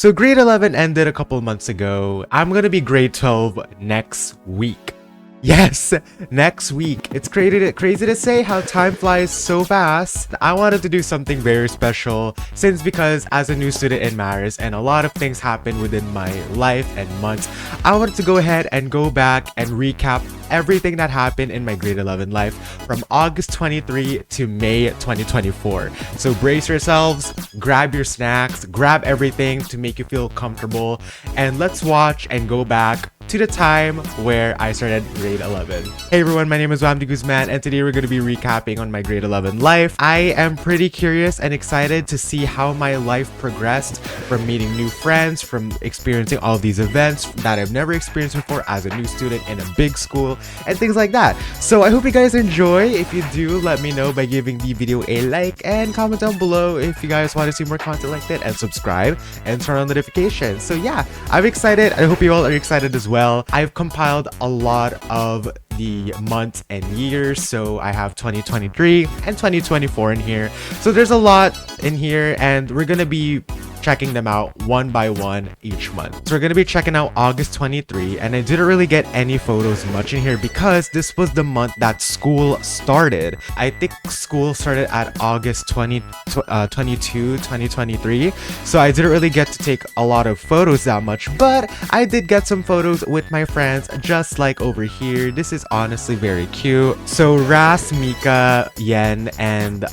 So grade 11 ended a couple months ago. I'm gonna be grade 12 next week. Yes, next week. It's crazy to say how time flies so fast. I wanted to do something very special because as a new student in Marist and a lot of things happen within my life and months, I wanted to go ahead and go back and recap everything that happened in my grade 11 life from August 23 to May 2024. So brace yourselves, grab your snacks, grab everything to make you feel comfortable, and let's watch and go back to the time where I started grade 11. Hey everyone, my name is Wamdi Guzman and today we're going to be recapping on my grade 11 life. I am pretty curious and excited to see how my life progressed from meeting new friends, from experiencing all these events that I've never experienced before as a new student in a big school and things like that. So I hope you guys enjoy. If you do, let me know by giving the video a like and comment down below if you guys want to see more content like that, and subscribe and turn on notifications. So yeah, I'm excited. I hope you all are excited as well. I've compiled a lot of the months and years, so I have 2023 and 2024 in here. So there's a lot in here and we're gonna be checking them out one by one each month. So we're gonna be checking out August 23, and I didn't really get any photos much in here because this was the month that school started. I think school started at August 22, 2023. So I didn't really get to take a lot of photos that much, but I did get some photos with my friends, just like over here. This is honestly very cute. So Ras, Mika, Yen, and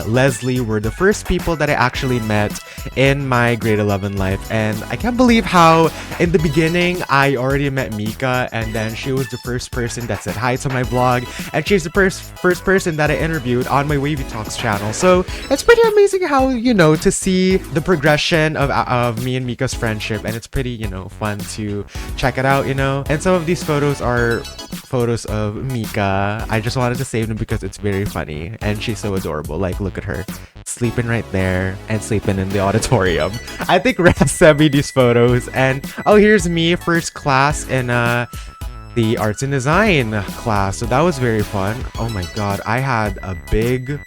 Leslie were the first people that I actually met in my grade 11 life, and I can't believe how in the beginning I already met Mika, and then she was the first person that said hi to my vlog, and she's the first person that I interviewed on my Wavy Talks channel. So it's pretty amazing how, you know, to see the progression of me and Mika's friendship, and it's pretty, you know, fun to check it out, you know. And some of these photos are photos of Mika. I just wanted to save them because it's very funny and she's so adorable. Like, look at her sleeping right there and sleeping in the auditorium. I think Raz sent me these photos, and oh, here's me first class in the arts and design class. So that was very fun. Oh my god, I had a big,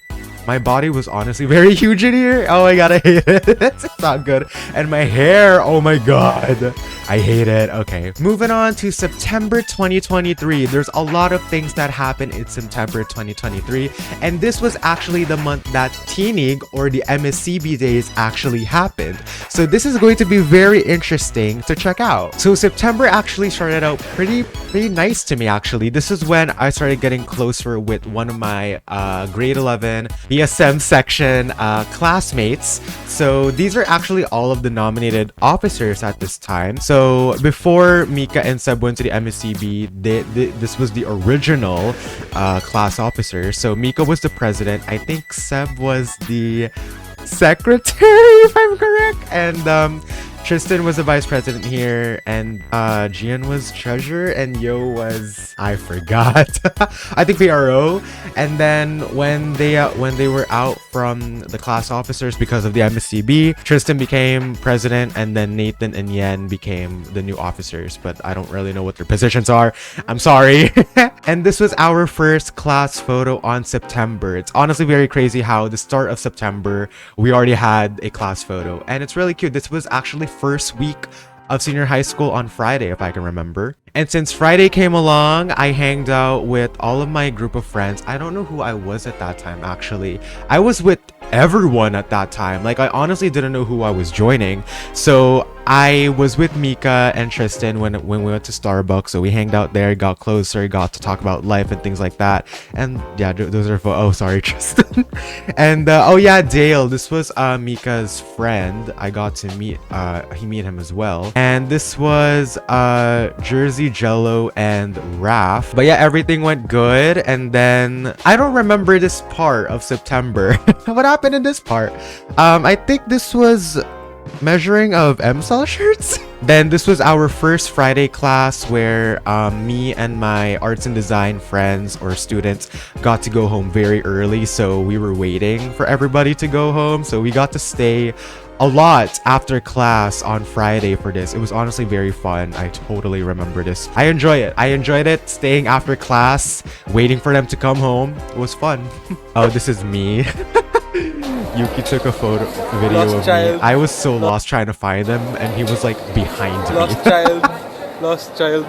my body was honestly very huge in here. Oh my god, I hate it. It's not good. And my hair, oh my god, I hate it. Okay, moving on to September 2023. There's a lot of things that happened in September 2023, and this was actually the month that Tinig, or the MSCB days, actually happened. So this is going to be very interesting to check out. So September actually started out pretty nice to me actually. This is when I started getting closer with one of my grade 11 BSM section classmates. So these are actually all of the nominated officers at this time. So before Mika and Seb went to the MSCB, this was the original class officer. So Mika was the president. I think Seb was the secretary, if I'm correct, and Tristan was the vice president here, and Gian was treasurer, and Yo was, I forgot, I think PRO. And then when they were out from the class officers because of the MSCB, Tristan became president, and then Nathan and Yen became the new officers, but I don't really know what their positions are. I'm sorry. And this was our first class photo on September. It's honestly very crazy how the start of September we already had a class photo, and it's really cute. This was actually first week of senior high school on Friday, if I can remember. And since Friday came along, I hanged out with all of my group of friends. I don't know who I was at that time actually. I was with everyone at that time. Like, I honestly didn't know who I was joining. So I was with Mika and Tristan when we went to Starbucks. So we hanged out there, got closer, got to talk about life and things like that. And yeah, those are oh, sorry, Tristan. And oh yeah, Dale, this was Mika's friend. I got to meet him as well. And this was Jersey, Jello, and Raph. But yeah, everything went good. And then I don't remember this part of September. What happened in this part? I think this was measuring of MSL shirts. Then this was our first Friday class where me and my arts and design friends or students got to go home very early. So we were waiting for everybody to go home. So we got to stay a lot after class on Friday for this. It was honestly very fun. I totally remember this. I enjoyed it staying after class, waiting for them to come home. It was fun. Oh, this is me. Yuki took a video Lost of child. me. I was so lost trying to find him, and he was like behind me. Lost child. Lost child.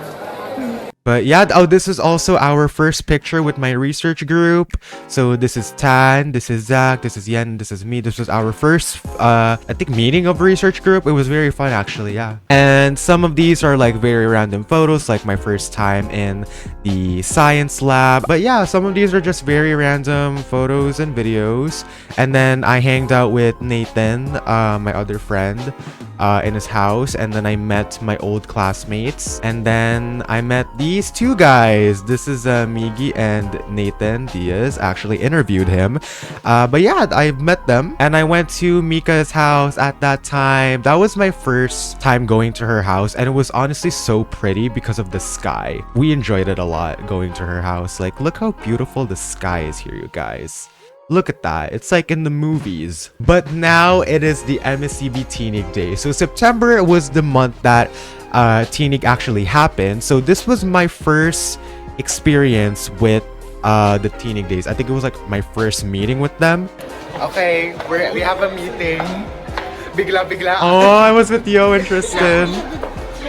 But yeah, oh, this is also our first picture with my research group. So this is Tan, this is Zach, this is Yen, this is me. This was our first, I think, meeting of research group. It was very fun, actually, yeah. And some of these are like very random photos, like my first time in the science lab. But yeah, some of these are just very random photos and videos. And then I hanged out with Nathan, my other friend, in his house. And then I met my old classmates. And then I met these two guys. This is Miggy and Nathan Diaz. Actually interviewed him. But yeah, I met them. And I went to Mika's house at that time. That was my first time going to her house. And it was honestly so pretty because of the sky. We enjoyed it a lot going to her house. Like, look how beautiful the sky is here, you guys. Look at that. It's like in the movies. But now it is the MSCB Teenage Day. So September was the month that Teenage actually happened. So this was my first experience with the Teenage Days. I think it was like my first meeting with them. Okay, we have a meeting. Bigla. Oh, I was with Yo and Tristan.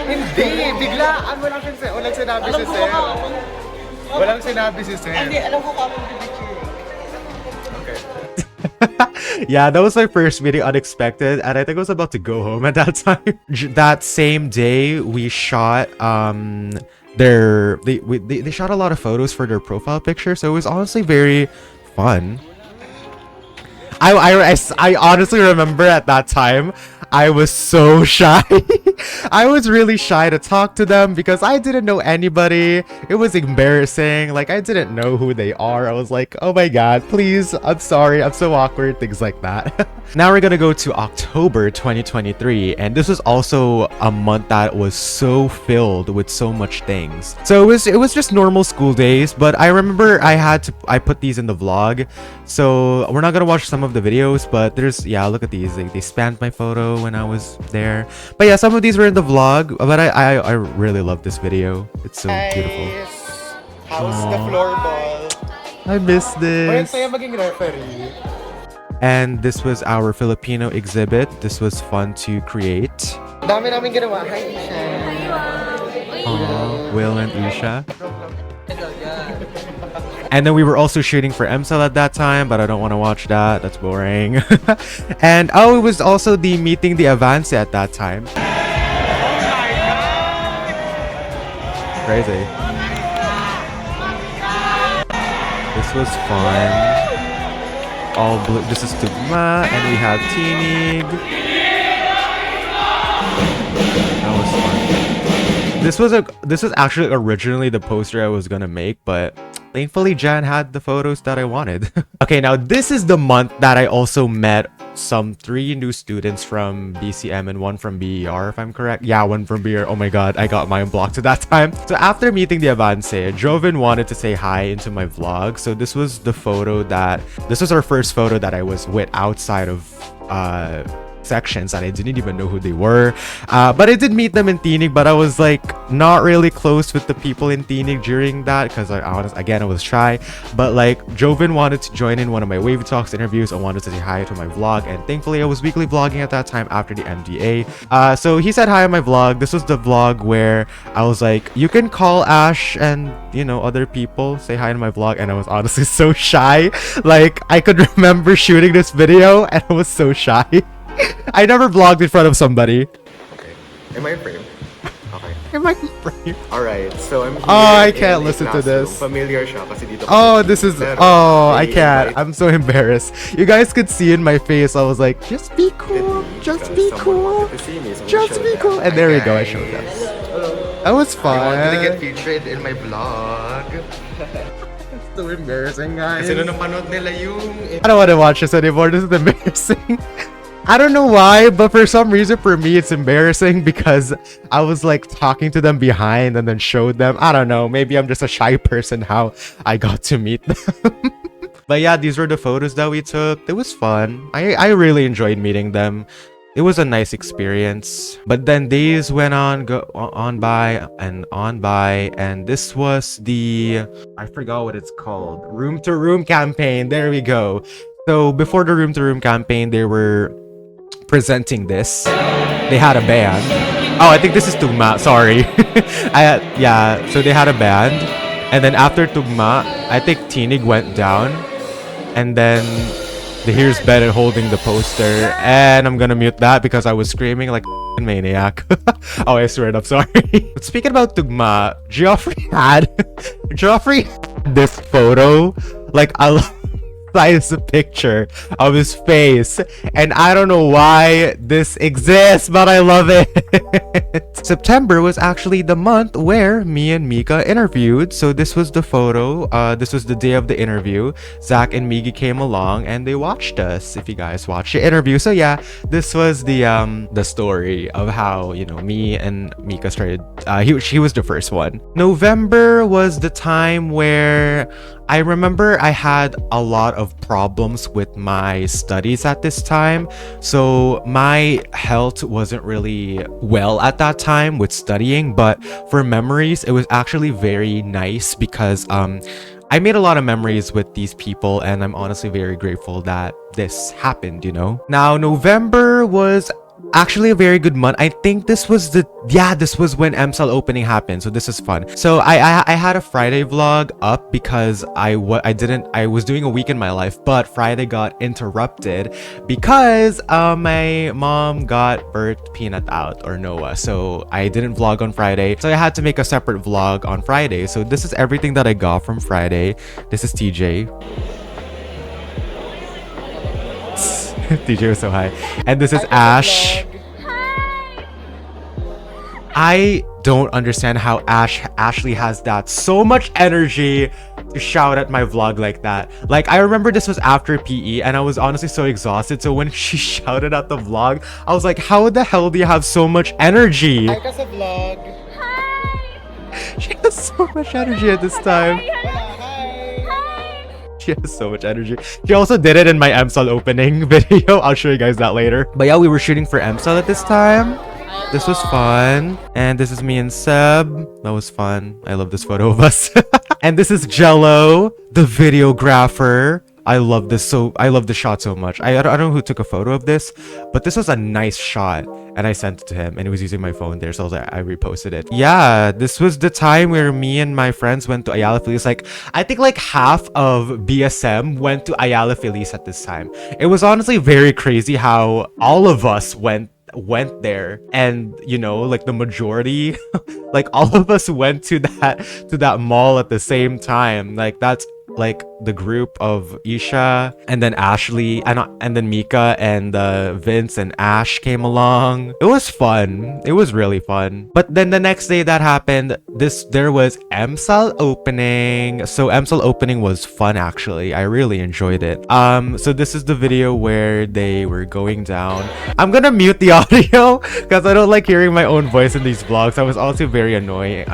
Hindi, biglaan. Walang sinabi si Sir. Walang sinabi si Sir. Hindi, alam ko kung ano Yeah, that was my first meeting, unexpected, and I think I was about to go home at that time. That same day, we shot they shot a lot of photos for their profile picture, so it was honestly very fun. I honestly remember at that time I was so shy. I was really shy to talk to them because I didn't know anybody. It was embarrassing. Like, I didn't know who they are. I was like, oh my god, please, I'm sorry, I'm so awkward, things like that. Now we're gonna go to October 2023, and this was also a month that was so filled with so much things. So it was just normal school days, but I remember I put these in the vlog. So we're not gonna watch some of the videos, but there's, yeah, look at these. They spanned my photo when I was there. But yeah, some of these were in the vlog, but I really love this video. It's so beautiful. How's the floorball? I miss this. Saya maging referee. And this was our Filipino exhibit. This was fun to create. Dami namin ginawa. Hi, Isha. Aww, Will and Isha. And then we were also shooting for MCEL at that time, but I don't want to watch that. That's boring. And oh, it was also the meeting the Avance at that time. Crazy. This was fun. All blue. This is Tugma, and we have Teenig. That was fun. This was actually originally the poster I was gonna make, but thankfully Jan had the photos that I wanted. Okay, now this is the month that I also met some 3 new students from BCM and 1 from BER, if I'm correct. Yeah, 1 from BER. Oh my god, I got mine blocked at that time. So after meeting the Avance, Joven wanted to say hi into my vlog. So this was our first photo that I was with outside of sections, and I didn't even know who they were, but I did meet them in Teenage, but I was like not really close with the people in Teenage during that because I was shy. But like Joven wanted to join in one of my Wavy Talks interviews and wanted to say hi to my vlog, and thankfully I was weekly vlogging at that time after the MDA. So he said hi on my vlog. This was the vlog where I was like, you can call Ash and, you know, other people, say hi to my vlog, and I was honestly so shy. Like, I could remember shooting this video and I was so shy. I never vlogged in front of somebody. Okay. Am I frame? Okay. Am I frame? Alright, so I'm here. Oh, I can't listen to this. Familiar siya kasi dito. Oh, this is. Oh, I can't. I'm so embarrassed. You guys could see in my face. I was like, just be cool. Just be cool. Just be cool. And there we go. I showed them. That was fun. I wanted to get featured in my vlog. It's so embarrassing, guys. Kasi nung napanood nila yung... I don't want to watch this anymore. This is embarrassing. I don't know why, but for some reason for me it's embarrassing because I was like talking to them behind and then showed them. I don't know, maybe I'm just a shy person how I got to meet them. But yeah, these were the photos that we took. It was fun. I really enjoyed meeting them. It was a nice experience. But then days went on by, and this was the, I forgot what it's called, room to room campaign. There we go. So before the room to room campaign, they were presenting this. They had a band. Oh, I think this is Tugma. Sorry. Yeah. So they had a band, and then after Tugma, I think Tinig went down, and then here's Bennett holding the poster, and I'm gonna mute that because I was screaming like a maniac. Oh, I swear it. I'm sorry. But speaking about Tugma, Geoffrey had this photo, like is a picture of his face, and I don't know why this exists, but I love it. September was actually the month where me and Mika interviewed, so this was the photo. This was the day of the interview. Zach and Migi came along and they watched us, if you guys watched the interview. So yeah, this was the story of how, you know, me and Mika started. She was the first one. November was the time where I remember I had a lot of problems with my studies at this time. So my health wasn't really well at that time with studying, but for memories, it was actually very nice because I made a lot of memories with these people, and I'm honestly very grateful that this happened, you know? Now, November was actually a very good month. I think this was when MSL opening happened, so this is fun. So I had a Friday vlog up because I was doing a week in my life, but Friday got interrupted because my mom got birth peanut out, or Noah, so I didn't vlog on Friday, so I had to make a separate vlog on Friday. So this is everything that I got from Friday. This is TJ. TJ was so high. And this is Ash. I don't understand how Ashley has that so much energy to shout at my vlog like that. Like, I remember this was after PE and I was honestly so exhausted, so when she shouted at the vlog, I was like, how the hell do you have so much energy? Hi ka sa vlog. She has so much energy at this time. Hi. She has so much energy. She also did it in my MSL opening video. I'll show you guys that later. But yeah, we were shooting for MSL at this time. This was fun. And this is me and Seb. That was fun. I love this photo of us. And this is Jello, the videographer. I love this shot so much. I don't know who took a photo of this, but this was a nice shot, and I sent it to him, and he was using my phone there, so I reposted it. Yeah, this was the time where me and my friends went to Ayala Feliz. Like, I think like half of BSM went to Ayala Feliz at this time. It was honestly very crazy how all of us went there, and you know, like the majority like all of us went to that mall at the same time. Like, that's like the group of Isha, and then Ashley, and then Mika, and Vince and Ash came along. It was fun. It was really fun. But then the next day that happened, there was MSL opening. So MSL opening was fun, actually. I really enjoyed it. So this is the video where they were going down. I'm gonna mute the audio because I don't like hearing my own voice in these vlogs. I was also very annoying.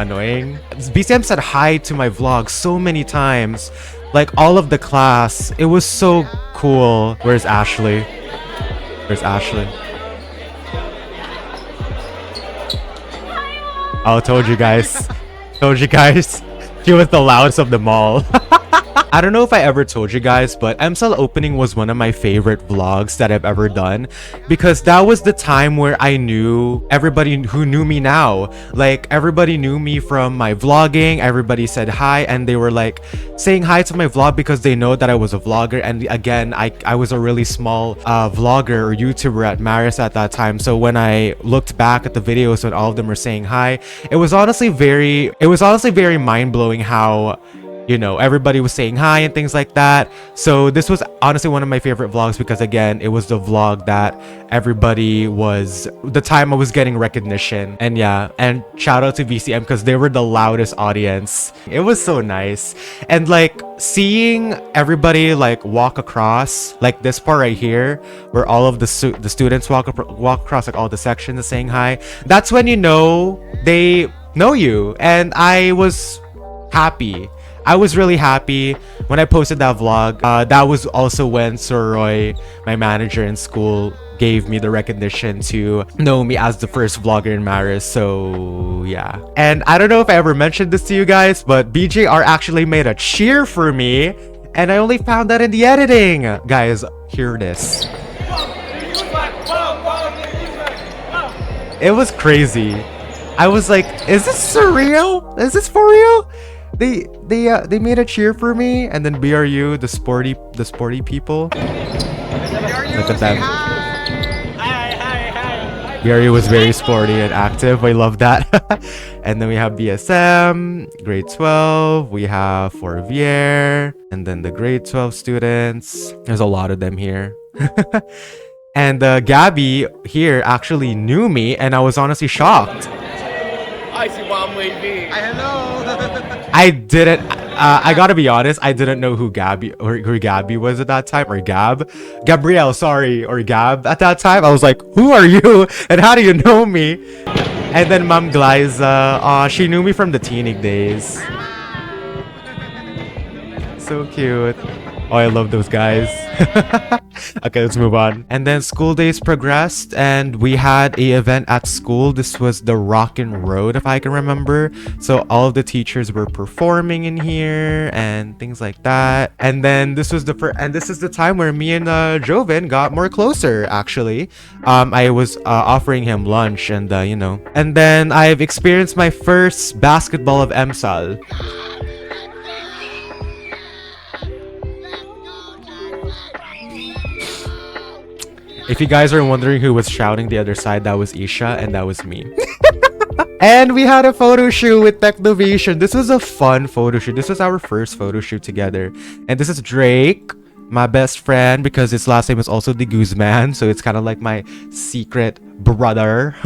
BCM said hi to my vlog so many times. Like, all of the class. It was so cool. Where's Ashley? Where's Ashley? Oh, told you guys. Told you guys. She was the loudest of them all. I don't know if I ever told you guys, but MSL opening was one of my favorite vlogs that I've ever done, because that was the time where I knew everybody who knew me now. Like, everybody knew me from my vlogging. Everybody said hi, and they were like saying hi to my vlog because they know that I was a vlogger. And again, I was a really small vlogger or YouTuber at Maris at that time. So when I looked back at the videos when all of them were saying hi, it was honestly very mind-blowing how, you know, everybody was saying hi and things like that. So this was honestly one of my favorite vlogs because, again, it was the vlog that the time I was getting recognition. And yeah, and shout out to VCM because they were the loudest audience. It was so nice. And like, seeing everybody like walk across, like this part right here where all of the students walk across, like all the sections saying hi, that's when you know they know you. And I was happy. I was really happy when I posted that vlog. That was also when Soroy, my manager in school, gave me the recognition to know me as the first vlogger in Maris. So yeah. And I don't know if I ever mentioned this to you guys, but BJR actually made a cheer for me. And I only found that in the editing. Guys, hear this. It was crazy. I was like, is this surreal? Is this for real? They made a cheer for me, and then BRU, the sporty people. Look at them. BRU was very sporty and active. I love that. And then we have BSM, grade 12. We have Fourviere, and then the grade 12 students. There's a lot of them here. And Gabby here actually knew me, and I was honestly shocked. Hello. I didn't. I gotta be honest. I didn't know who Gabby was at that time, or Gabrielle. Sorry, or Gab at that time. I was like, "Who are you? And how do you know me?" And then Mom Glyza, she knew me from the teenage days. So cute. Oh, I love those guys. Okay, let's move on. And then school days progressed, and we had a event at school. This was the Rockin' Road, if I can remember. So all of the teachers were performing in here and things like that. And then this is the time where me and Joven got more closer. Actually, I was offering him lunch, and you know. And then I've experienced my first basketball of EMSAL. If you guys are wondering who was shouting the other side, that was Isha, and that was me. And we had a photo shoot with Technovation. This was a fun photo shoot. This was our first photo shoot together. And this is Drake, my best friend, because his last name is also the Guzman. So it's kind of like my secret brother,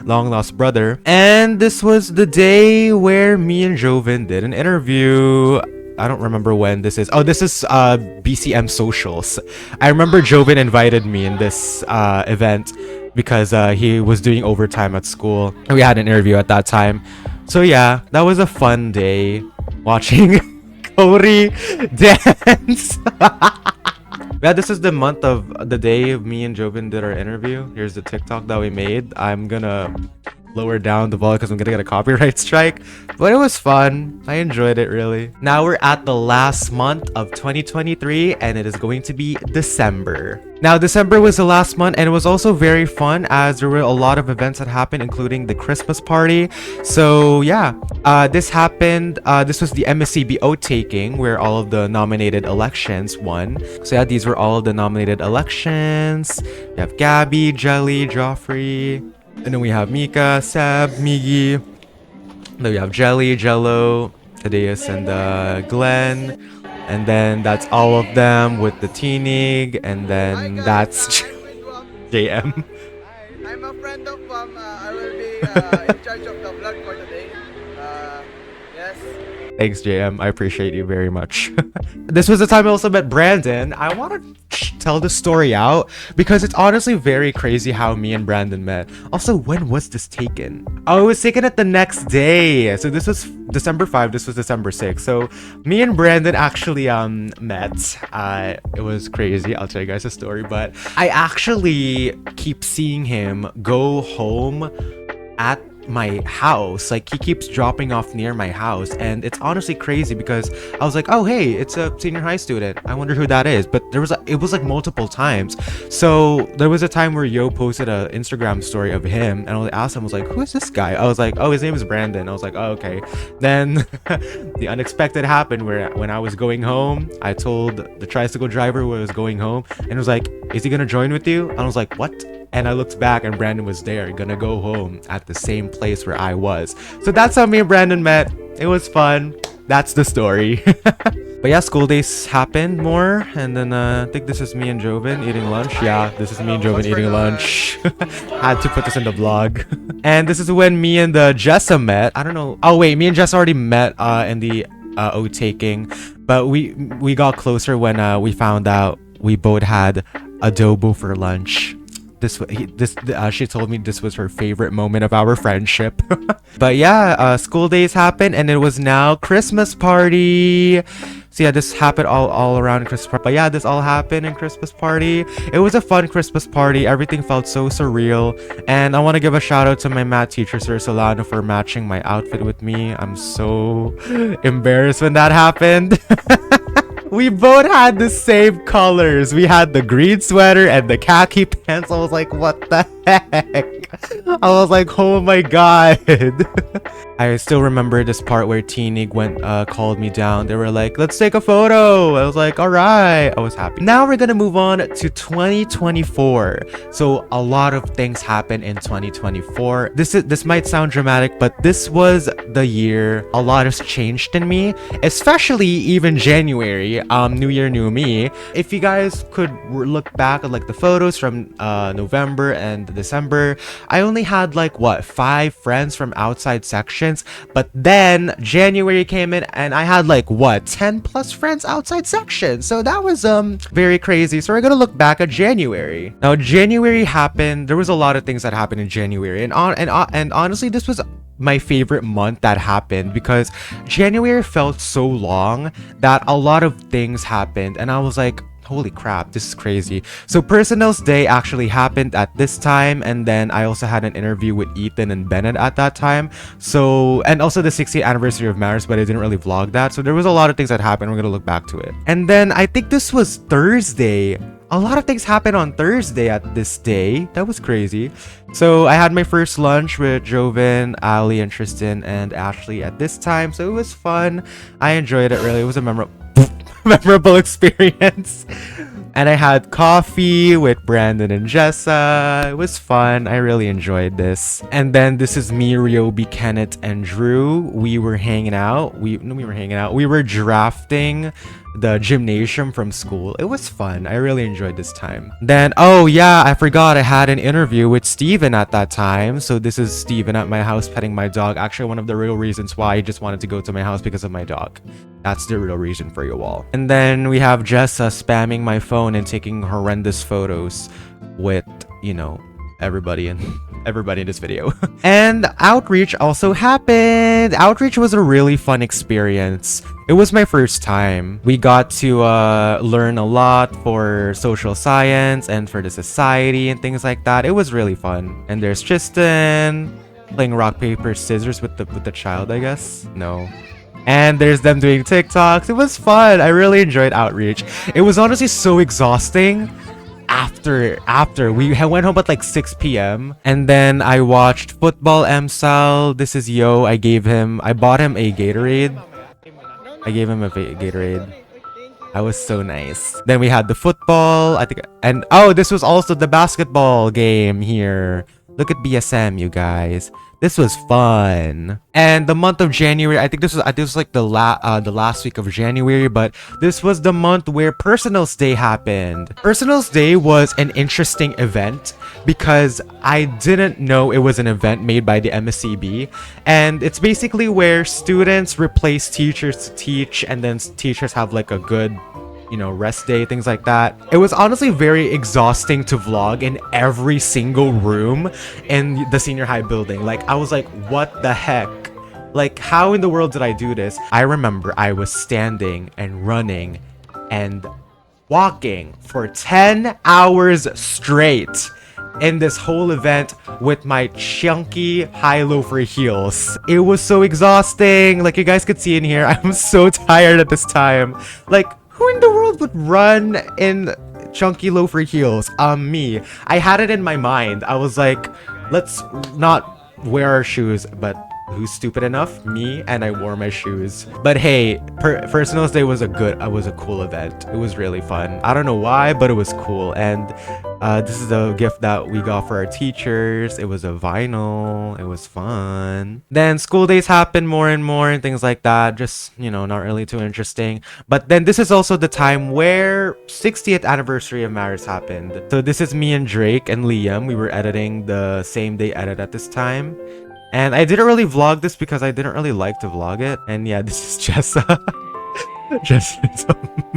long lost brother. And this was the day where me and Joven did an interview. I don't remember when this is. Oh, this is BCM Socials. I remember Joven invited me in this event because he was doing overtime at school. And we had an interview at that time. So yeah, that was a fun day watching Cody dance. Yeah, this is the month of the day me and Joven did our interview. Here's the TikTok that we made. I'm gonna lower down the volume because I'm gonna get a copyright strike, but it was fun. I enjoyed it really. Now we're at the last month of 2023, and it is going to be December. Now December was the last month, and it was also very fun as there were a lot of events that happened, including the Christmas party. So yeah, this happened. This was the MSCB oath taking where all of the nominated elections won. So yeah, these were all of the nominated elections. We have Gabby, Jelly, Joffrey, and then we have Mika, Seb, Miggy. Then we have Jelly, Jello, Tadeus, and Glenn. And then that's all of them with the Teenig. And then that's JM. I'm a friend of I will be in charge of the vlog for today. Yes. Thanks, JM. I appreciate you very much. This was the time I also met Brandon. I want to tell the story out because it's honestly very crazy how me and Brandon met. Also, when was this taken? Oh, it was taken at the next day. So this was December 5. This was December 6. So me and Brandon actually met. It was crazy. I'll tell you guys a story. But I actually keep seeing him go home at my house. Like, he keeps dropping off near my house, and it's honestly crazy because I was like, oh hey, it's a senior high student, I wonder who that is. But it was like multiple times. So there was a time where Yo posted a Instagram story of him, and I asked him, I was like, who is this guy? I was like, oh, his name is Brandon. I was like, oh, okay. Then the unexpected happened where when I was going home, I told the tricycle driver who was going home, and was like, is he gonna join with you? And I was like, what? And I looked back, and Brandon was there, gonna go home at the same place where I was. So that's how me and Brandon met. It was fun. That's the story. But yeah, school days happened more. And then I think this is me and Joven eating lunch. Yeah, this is me and Joven eating lunch. Had to put this in the vlog. And this is when me and Jessa met. I don't know. Oh wait, me and Jessa already met in the oath taking. But we got closer when we found out we both had adobo for lunch. She told me this was her favorite moment of our friendship. But yeah, school days happened, and it was now Christmas party. So yeah, this happened all around Christmas party. But yeah, this all happened in Christmas party. It was a fun Christmas party. Everything felt so surreal. And I want to give a shout out to my math teacher, Sir Solano, for matching my outfit with me. I'm so embarrassed when that happened. We both had the same colors. We had the green sweater and the khaki pants. I was like, what the heck? I was like, oh my god. I still remember this part where Teenig called me down. They were like, let's take a photo. I was like, all right. I was happy. Now we're gonna move on to 2024. So a lot of things happened in 2024. This might sound dramatic, but this was the year a lot has changed in me, especially even January. New year, new me. If you guys could look back at like the photos from November and December, I only had like what 5 friends from outside sections. But then January came in and I had like what 10 plus friends outside sections. So that was very crazy. So we're gonna look back at January. Now January happened. There was a lot of things that happened in January, and honestly, this was my favorite month that happened because January felt so long that a lot of things happened, and I was like, holy crap, this is crazy. So Personals Day actually happened at this time, and then I also had an interview with Ethan and Bennett at that time. So, and also the 60th anniversary of Maris, but I didn't really vlog that. So there was a lot of things that happened. We're gonna look back to it. And then I think this was Thursday. A lot of things happened on Thursday at this day. That was crazy. So I had my first lunch with Joven, Ali, and Tristan and Ashley at this time. So it was fun. I enjoyed it really. It was a memorable experience. And I had coffee with Brandon and Jessa. It was fun. I really enjoyed this. And then this is me, Ryobi, Kenneth, and Drew. We were hanging out. We were drafting the gymnasium from school. It was fun. I really enjoyed this time. Then, oh yeah, I forgot I had an interview with Steven at that time. So this is Steven at my house petting my dog. Actually, one of the real reasons why he just wanted to go to my house because of my dog. That's the real reason for you all. And then we have Jessa spamming my phone and taking horrendous photos with, you know, everybody in this video. And Outreach also happened. Outreach was a really fun experience. It was my first time. We got to learn a lot for social science and for the society and things like that. It was really fun. And there's Tristan playing rock, paper, scissors with the child, I guess. No. And there's them doing TikToks. It was fun. I really enjoyed Outreach. It was honestly so exhausting. After we went home at like 6 p.m. and then I watched football MSAL. This is Yo. I bought him a Gatorade. I gave him a Gatorade. I was so nice. Then we had the football, I think, and oh, this was also the basketball game here. Look at BSM, you guys. This was fun. And the month of January, I think this was like the last week of January, but this was the month where Personals Day happened. Personals Day was an interesting event because I didn't know it was an event made by the MSCB, and it's basically where students replace teachers to teach, and then teachers have like a good, you know, rest day, things like that. It was honestly very exhausting to vlog in every single room in the senior high building. Like, I was like, what the heck? Like, how in the world did I do this? I remember I was standing and running and walking for 10 hours straight in this whole event with my chunky high loafer heels. It was so exhausting. Like, you guys could see in here, I'm so tired at this time. Like, who in the world would run in chunky loafer heels? Me. I had it in my mind. I was like, let's not wear our shoes, but who's stupid enough? Me. And I wore my shoes. But hey, Personals Day was a cool event. It was really fun. I don't know why, but it was cool. And this is a gift that we got for our teachers. It was a vinyl. It was fun. Then school days happened more and more and things like that. Just, you know, not really too interesting. But then this is also the time where 60th anniversary of Maris happened. So this is me and Drake and Liam. We were editing the same day edit at this time. And I didn't really vlog this because I didn't really like to vlog it. And yeah, this is Jessa. Jessa's so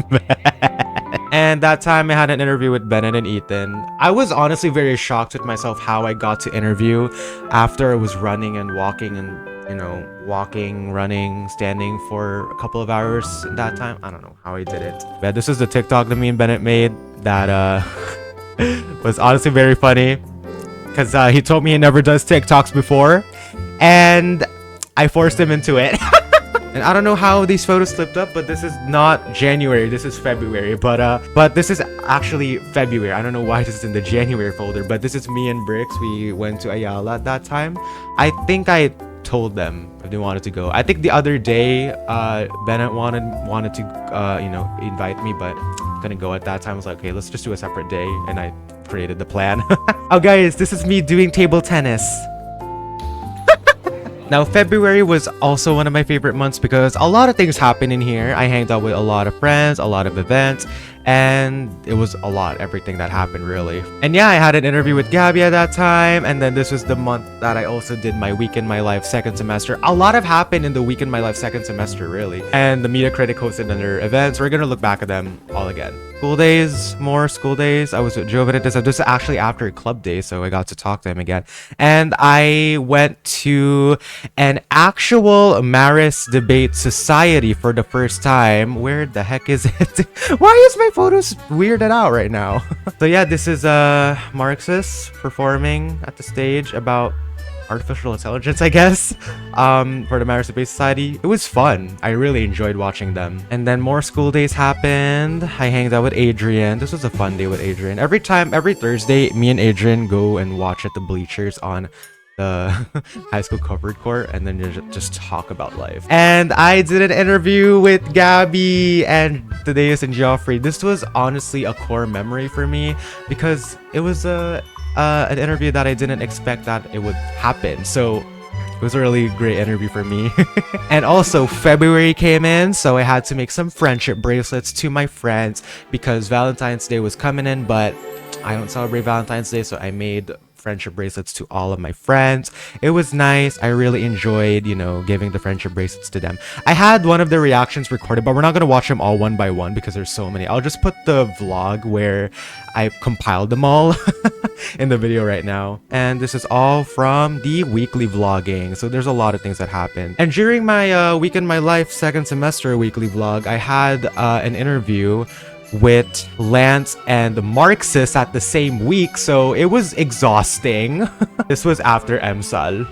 mad. And that time I had an interview with Bennett and Ethan. I was honestly very shocked with myself how I got to interview after I was running and walking and, you know, walking, running, standing for a couple of hours in that time. I don't know how I did it. But this is the TikTok that me and Bennett made that was honestly very funny. Because he told me he never does TikToks before. And I forced him into it. And I don't know how these photos slipped up, but this is not January. This is February. But this is actually February. I don't know why this is in the January folder, but this is me and Bricks. We went to Ayala at that time. I think I told them if they wanted to go. I think the other day, Bennett wanted to, you know, invite me, but couldn't go at that time. I was like, okay, let's just do a separate day, and I created the plan. Oh, guys, this is me doing table tennis. Now, February was also one of my favorite months because a lot of things happened in here. I hanged out with a lot of friends, a lot of events, and it was a lot, everything that happened really. And yeah, I had an interview with Gabby at that time, and then this was the month that I also did my Week in My Life second semester. A lot have happened in the Week in My Life second semester really. And the Media Critic hosted other events. We're gonna look back at them all again. School days, more school days. I was with Joven at this. This is actually after club day, so I got to talk to him again. And I went to an actual Maris Debate Society for the first time. Where the heck is it? Why is my photos weirded out right now? So yeah, this is Marxist performing at the stage about artificial intelligence, I guess, for the Maris Debate Society. It was fun. I really enjoyed watching them. And then more school days happened. I hanged out with Adrian. This was a fun day with Adrian. Every Thursday, me and Adrian go and watch at the bleachers on the high school covered court, and then just talk about life. And I did an interview with Gabby and Thaddeus and Geoffrey. This was honestly a core memory for me because it was an interview that I didn't expect that it would happen. So it was a really great interview for me. And also February came in, so I had to make some friendship bracelets to my friends because Valentine's Day was coming in, but I don't celebrate Valentine's Day, so I made friendship bracelets to all of my friends. It was nice. I really enjoyed, you know, giving the friendship bracelets to them. I had one of the reactions recorded, but we're not going to watch them all one by one because there's so many. I'll just put the vlog where I compiled them all in the video right now. And this is all from the weekly vlogging. So there's a lot of things that happened. And during my Week in My Life second semester weekly vlog, I had an interview with Lance and Marxist at the same week, so it was exhausting. This was after MSAL.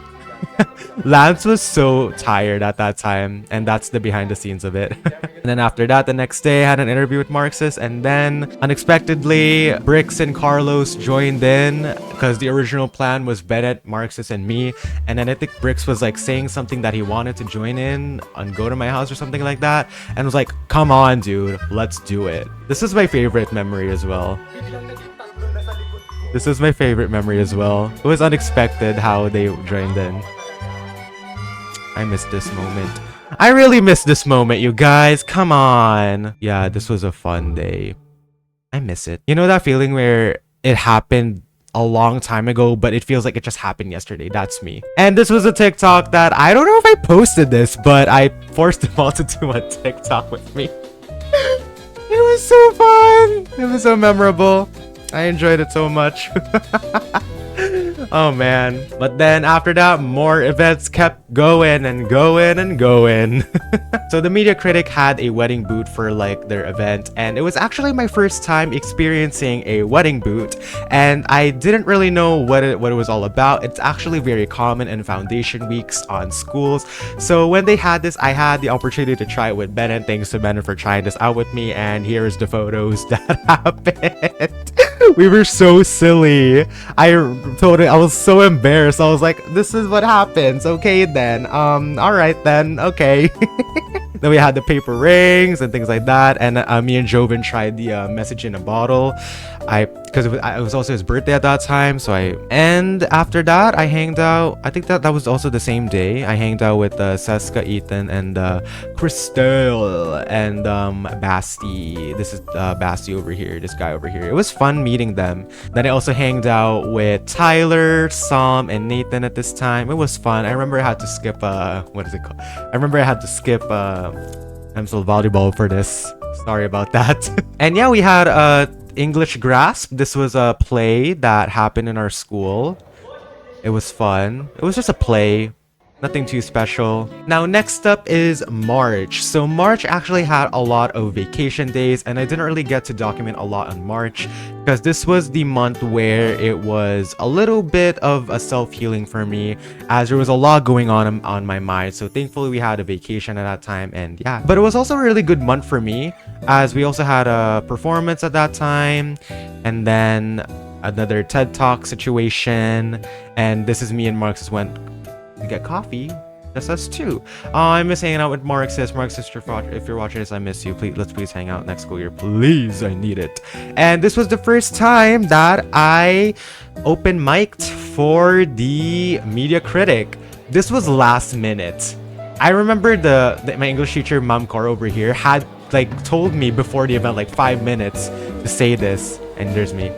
Lance was so tired at that time, and that's the behind the scenes of it. And then after that, the next day, I had an interview with Marxist, and then unexpectedly, Bricks and Carlos joined in because the original plan was Bennett, Marxist, and me. And then I think Bricks was like saying something that he wanted to join in and go to my house or something like that, and was like, "Come on, dude, let's do it." This is my favorite memory as well. This is my favorite memory as well. It was unexpected how they joined in. I missed this moment. I really missed this moment, you guys. Come on. Yeah, this was a fun day. I miss it. You know that feeling where it happened a long time ago, but it feels like it just happened yesterday? That's me. And this was a TikTok that I don't know if I posted this, but I forced them all to do a TikTok with me. It was so fun. It was so memorable. I enjoyed it so much. Oh man. But then after that, more events kept going and going and going. So the Media Critic had a wedding boot for like their event, and it was actually my first time experiencing a wedding boot, and I didn't really know what it was all about. It's actually very common in foundation weeks on schools. So when they had this, I had the opportunity to try it with Bennett. Thanks to Bennett for trying this out with me, and here's the photos that happened. We were so silly. I was so embarrassed. I was like, this is what happens. Okay then. All right then. Okay. Then we had the paper rings and things like that. And me and Joven tried the message in a bottle. Because it was also his birthday at that time. And after that, I hanged out. I think that was also the same day. I hanged out with Seska, Ethan, and Crystal and Basti. This is Basti over here. This guy over here. It was fun meeting them. Then I also hanged out with Tyler, Sam, and Nathan at this time. It was fun. I remember I had to skip what is it called? I remember I had to skip MSL volleyball for this. Sorry about that. And yeah, we had English Grasp. This was a play that happened in our school. It was fun. It was just a play. Nothing too special. Now, next up is March. So March actually had a lot of vacation days, and I didn't really get to document a lot on March because this was the month where it was a little bit of a self-healing for me, as there was a lot going on my mind. So thankfully we had a vacation at that time, and yeah. But it was also a really good month for me, as we also had a performance at that time, and then another TED Talk situation, and this is me and Marxus went to get coffee. That's us too. I miss hanging out with Marxus. Marxus, if you're watching this, I miss you. Let's please hang out next school year. Please, I need it. And this was the first time that I open mic'd for the media critic. This was last minute. I remember my English teacher, Ma'am Cor over here, had like told me before the event, like 5 minutes to say this, and there's me.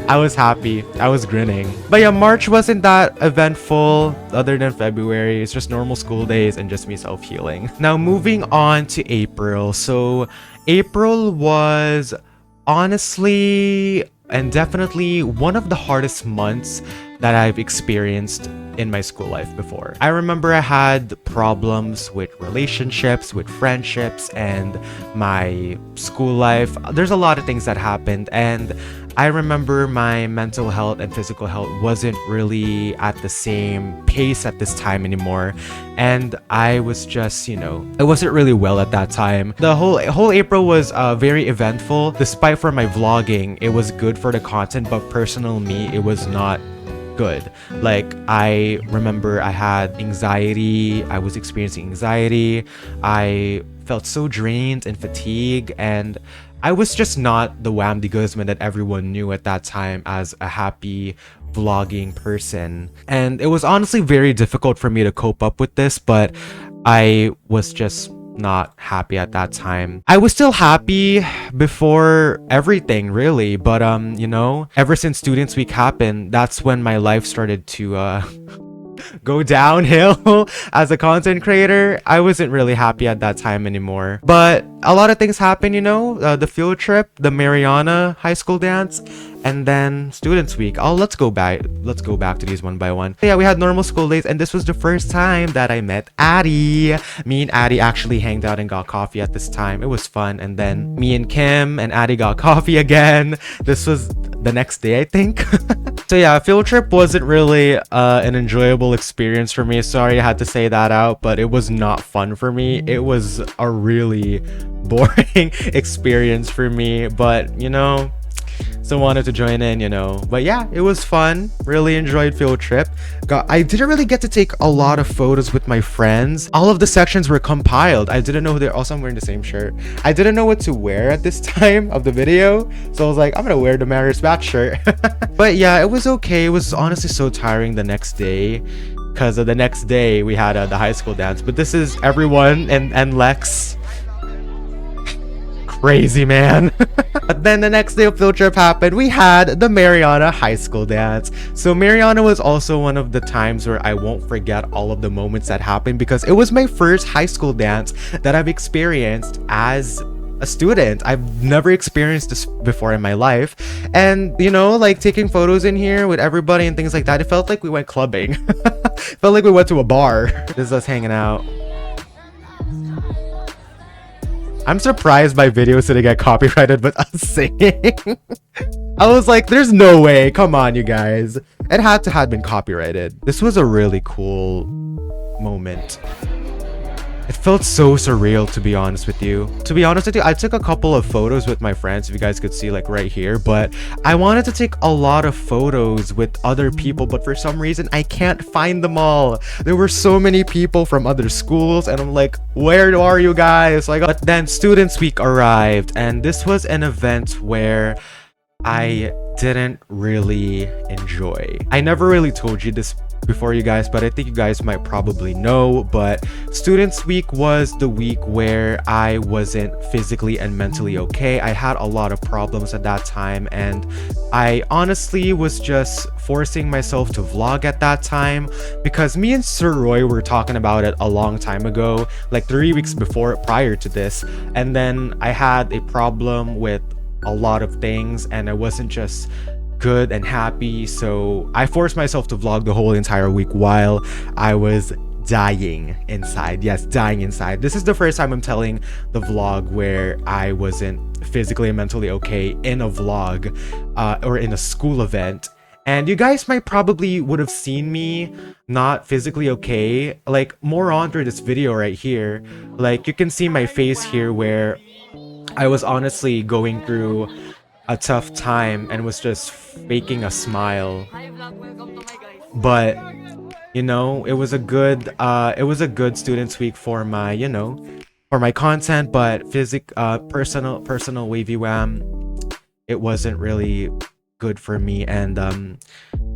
I was happy. I was grinning. But yeah, March wasn't that eventful other than February. It's just normal school days and just me self-healing. Now, moving on to April. So April was honestly and definitely one of the hardest months that I've experienced in my school life before. I remember I had problems with relationships, with friendships, and my school life. There's a lot of things that happened, and I remember my mental health and physical health wasn't really at the same pace at this time anymore. And I was just, I wasn't really well at that time. The whole April was very eventful. Despite for my vlogging, it was good for the content, but personal me, it was not good. Like, I remember I had anxiety. I was experiencing anxiety. I felt so drained and fatigued, and I was just not the Wham Guzman that everyone knew at that time as a happy vlogging person. And it was honestly very difficult for me to cope up with this, but I was just not happy at that time. I was still happy before everything, really, but ever since Students Week happened, that's when my life started to go downhill as a content creator. I wasn't really happy at that time anymore. But a lot of things happened, the field trip, the Mariana High School dance, and then Students Week. Let's go back to these one by one. Yeah, we had normal school days, and this was the first time that I met Addie. Me and Addie actually hanged out and got coffee at this time. It was fun. And then me and Kim and Addie got coffee again. This was the next day, I think. So yeah, field trip wasn't really an enjoyable experience for me. Sorry I had to say that out, but it was not fun for me. It was a really boring experience for me, but still wanted to join in, but yeah, it was fun. Really enjoyed field trip. I didn't really get to take a lot of photos with my friends. All of the sections were compiled. I didn't know also I'm wearing the same shirt. I didn't know what to wear at this time of the video, so I was like, I'm gonna wear the Marius Bat shirt. But yeah, it was okay. It was honestly so tiring the next day, because the next day we had the high school dance. But this is everyone and Lex. Crazy, man. But then the next day of field trip happened. We had the Mariana High School dance. So Mariana was also one of the times where I won't forget all of the moments that happened, because it was my first high school dance that I've experienced as a student. I've never experienced this before in my life, and like taking photos in here with everybody and things like that, it felt like we went clubbing. Felt like we went to a bar. This is us hanging out. I'm surprised my videos didn't get copyrighted with us singing. I was like, there's no way. Come on, you guys. It had to have been copyrighted. This was a really cool moment. It felt so surreal, to be honest with you. To be honest with you, I took a couple of photos with my friends, if you guys could see, like right here, but I wanted to take a lot of photos with other people, but for some reason, I can't find them all. There were so many people from other schools, and I'm like, where are you guys? But then Students Week arrived, and this was an event where I didn't really enjoy. I never really told you this before, you guys, but I think you guys might probably know, but Students Week was the week where I wasn't physically and mentally okay. I had a lot of problems at that time, and I honestly was just forcing myself to vlog at that time, because me and Sir Roy were talking about it a long time ago, like 3 weeks prior to this, and then I had a problem with a lot of things, and I wasn't just good and happy. So I forced myself to vlog the whole entire week while I was dying inside. Yes, dying inside. This is the first time I'm telling the vlog where I wasn't physically and mentally okay in a vlog or in a school event. And you guys might probably would have seen me not physically okay, like more on through this video right here. Like you can see my face here where I was honestly going through a tough time and was just faking a smile. But you know, it was a good students week for my, you know, for my content, but personal wavy wham, it wasn't really good for me, and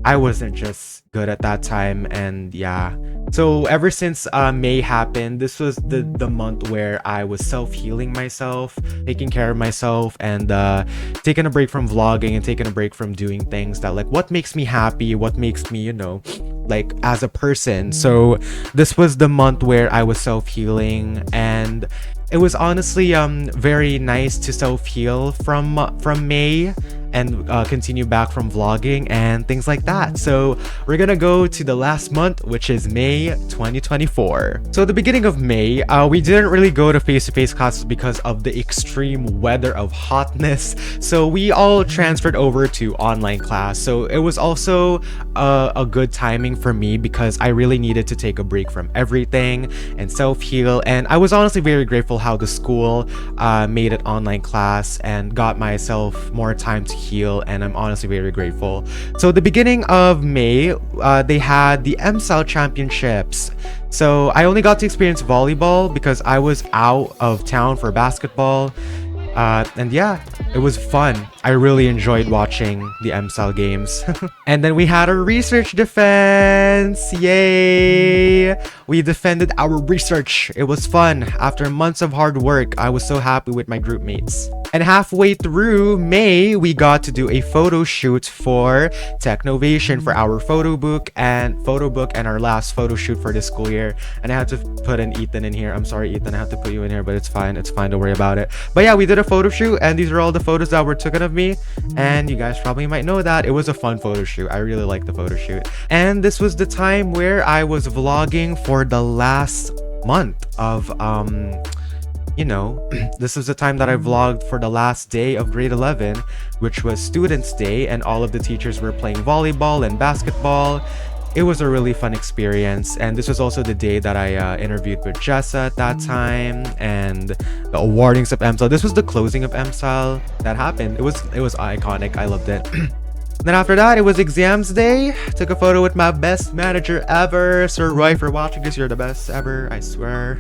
I wasn't just good at that time. And yeah, so ever since May happened, this was the month where I was self-healing myself, taking care of myself, and taking a break from vlogging and taking a break from doing things that like what makes me happy, what makes me, you know, like as a person. So this was the month where I was self-healing, and it was honestly very nice to self-heal from May and continue back from vlogging and things like that. So we're gonna go to the last month, which is May 2024. So at the beginning of May, we didn't really go to face-to-face classes because of the extreme weather of hotness. So we all transferred over to online class. So it was also a good timing for me because I really needed to take a break from everything and self-heal. And I was honestly very grateful how the school made it online class and got myself more time to heal, and I'm honestly very grateful. So the beginning of May, they had the EMSAL championships. So I only got to experience volleyball because I was out of town for basketball. And yeah, it was fun. I really enjoyed watching the EMSAL games. And then we had a research defense. Yay! We defended our research. It was fun. After months of hard work, I was so happy with my group mates. And halfway through May, we got to do a photo shoot for Technovation for our photo book and our last photo shoot for this school year. And I had to put an Ethan in here. I'm sorry, Ethan, I have to put you in here, but it's fine. It's fine. Don't worry about it. But yeah, we did a photo shoot, and these are all the photos that were taken of me. And you guys probably might know that it was a fun photo shoot. I really liked the photo shoot. And this was the time where I was vlogging for the last month of you know, this is the time that I vlogged for the last day of grade 11, which was Students' Day, and all of the teachers were playing volleyball and basketball. It was a really fun experience, and this was also the day that I interviewed with Jessa at that time, and the awardings of EMSAL. This was the closing of EMSAL that happened. It was iconic. I loved it. Then after that, it was exams day. Took a photo with my best manager ever. Sir Roy, for watching this, you're the best ever, I swear.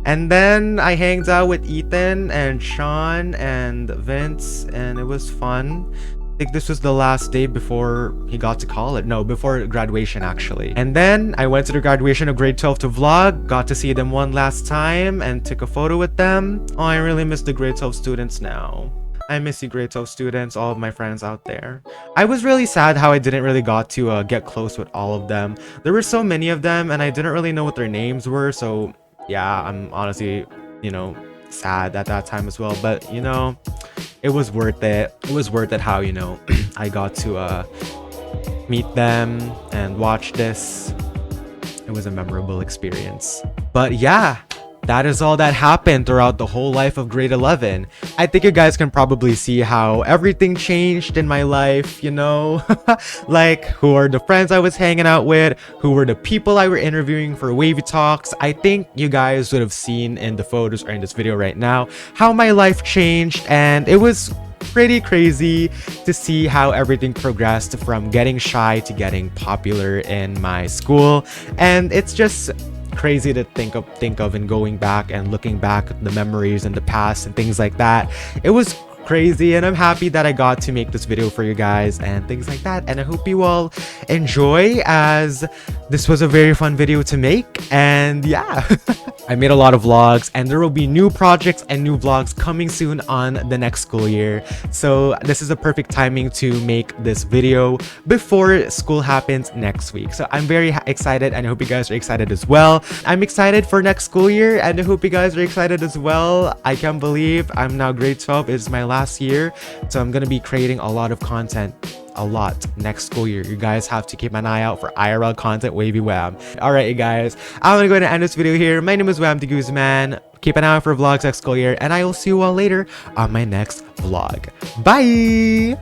And then I hanged out with Ethan and Sean and Vince, and it was fun. I think this was the last day before he got to college. No, before graduation, actually. And then I went to the graduation of grade 12 to vlog. Got to see them one last time and took a photo with them. Oh, I really miss the grade 12 students now. I miss you, grade 12 students, all of my friends out there. I was really sad how I didn't really got to get close with all of them. There were so many of them, and I didn't really know what their names were. So yeah, I'm honestly, you know, sad at that time as well. But you know, it was worth it. It was worth it how, you know, I got to meet them and watch this. It was a memorable experience. But yeah, that is all that happened throughout the whole life of grade 11. I think you guys can probably see how everything changed in my life, you know? Like, who are the friends I was hanging out with? Who were the people I were interviewing for Wavy Talks? I think you guys would have seen in the photos or in this video right now how my life changed, and it was pretty crazy to see how everything progressed from getting shy to getting popular in my school. And it's just crazy to think of and going back and looking back at the memories and the past and things like that. It was crazy, and I'm happy that I got to make this video for you guys and things like that. And I hope you all enjoy, as this was a very fun video to make. And yeah, I made a lot of vlogs, and there will be new projects and new vlogs coming soon on the next school year. So this is a perfect timing to make this video before school happens next week. So I'm very excited, and I hope you guys are excited as well. I'm excited for next school year, and I hope you guys are excited as well. I can't believe I'm now grade 12. It's my last year, so I'm gonna be creating a lot of content a lot next school year. You guys have to keep an eye out for IRL content, Wavy Wham. Alright, you guys, I'm gonna go ahead and end this video here. My name is Wham the Guzman. Keep an eye out for vlogs next school year, and I will see you all later on my next vlog. Bye!